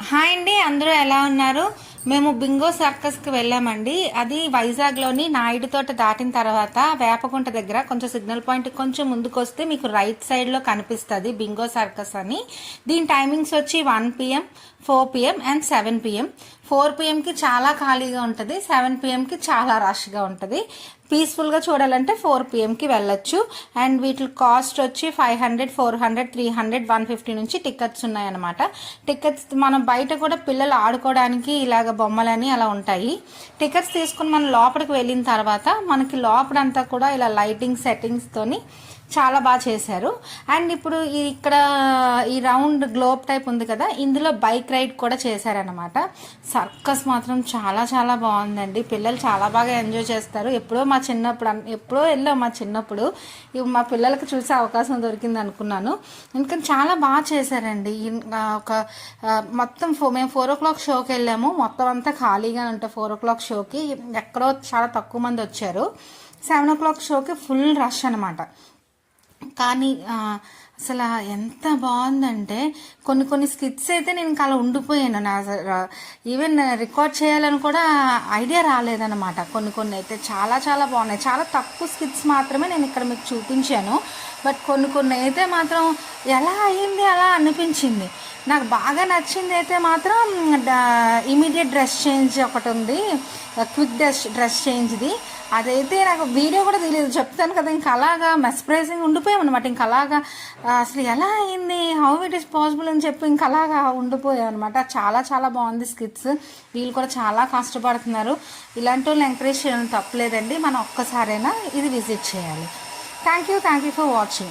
Hi అండి, అందరూ ఎలా ఉన్నారు? మేము బింగో సర్కస్కి వెళ్ళామండి. అది వైజాగ్లోని నాయుడు తోట దాటిన తర్వాత వేపకుంట దగ్గర కొంచెం సిగ్నల్ పాయింట్ కొంచెం ముందుకు వస్తే మీకు రైట్ సైడ్లో కనిపిస్తుంది బింగో సర్కస్ అని. దీని టైమింగ్స్ వచ్చి 1 PM, 4 PM అండ్ 7 PM. 4 PMకి చాలా ఖాళీగా ఉంటుంది, 7 PMకి చాలా రష్గా ఉంటుంది. పీస్ఫుల్గా చూడాలంటే 4 PMకి వెళ్ళొచ్చు. అండ్ వీటి కాస్ట్ వచ్చి 500, 400, 300, 150 నుంచి టికెట్స్ ఉన్నాయన్నమాట. టికెట్స్ మనం బయట కూడా పిల్లలు ఆడుకోవడానికి ఇలాగ బొమ్మలని అలా ఉంటాయి. టికెట్స్ తీసుకుని మనం లోపలికి వెళ్ళిన తర్వాత మనకి లోపలంతా కూడా ఇలా లైటింగ్ సెట్టింగ్స్తోని చాలా బాగా చేశారు. అండ్ ఇప్పుడు ఇక్కడ ఈ రౌండ్ గ్లోబ్ టైప్ ఉంది కదా, ఇందులో బైక్ రైడ్ కూడా చేశారనమాట. సర్కస్ మాత్రం చాలా చాలా బాగుందండి. పిల్లలు చాలా బాగా ఎంజాయ్ చేస్తారు. ఎప్పుడో వెళ్ళాం మా చిన్నప్పుడు. మా పిల్లలకి చూసే అవకాశం దొరికింది అనుకున్నాను. ఎందుకంటే చాలా బాగా చేశారండి. ఒక మొత్తం మేము 4 o'clock షోకి వెళ్ళాము. మొత్తం అంతా ఖాళీగా ఉంటాయి 4 o'clock షోకి. ఎక్కడో చాలా తక్కువ మంది వచ్చారు. 7 o'clock షోకి ఫుల్ రష్ అనమాట. కానీ అసలు ఎంత బాగుందంటే కొన్ని స్కిట్స్ అయితే నేను ఇంకా అలా ఉండిపోయాను. ఈవెన్ రికార్డ్ చేయాలని కూడా ఐడియా రాలేదన్నమాట. కొన్ని అయితే చాలా చాలా బాగున్నాయి. చాలా తక్కువ స్కిట్స్ మాత్రమే నేను ఇక్కడ మీకు చూపించాను. బట్ కొన్ని అయితే మాత్రం ఎలా అయ్యింది అలా అనిపించింది. నాకు బాగా నచ్చింది అయితే మాత్రం ఇమీడియట్ డ్రెస్ చేంజ్ ఒకటి ఉంది, క్విక్ డ్రెస్ చేంజ్ది. అదైతే నాకు వీడియో కూడా తెలియదు, చెప్తాను కదా. ఇంకా అలాగా మెస్ప్రైజింగ్ ఉండిపోయాం అనమాట. ఇంకా అలాగా అసలు ఎలా అయింది, హౌ ఇట్ ఈస్ పాసిబుల్ అని చెప్పి ఇంకా అలాగా ఉండిపోయాం అనమాట. చాలా చాలా బాగుంది స్కిట్స్. వీళ్ళు కూడా చాలా కష్టపడుతున్నారు. ఇలాంటి వాళ్ళు ఎంకరేజ్ చేయడం తప్పలేదండి. మనం ఒక్కసారైనా ఇది విజిట్ చేయాలి. Thank you for watching.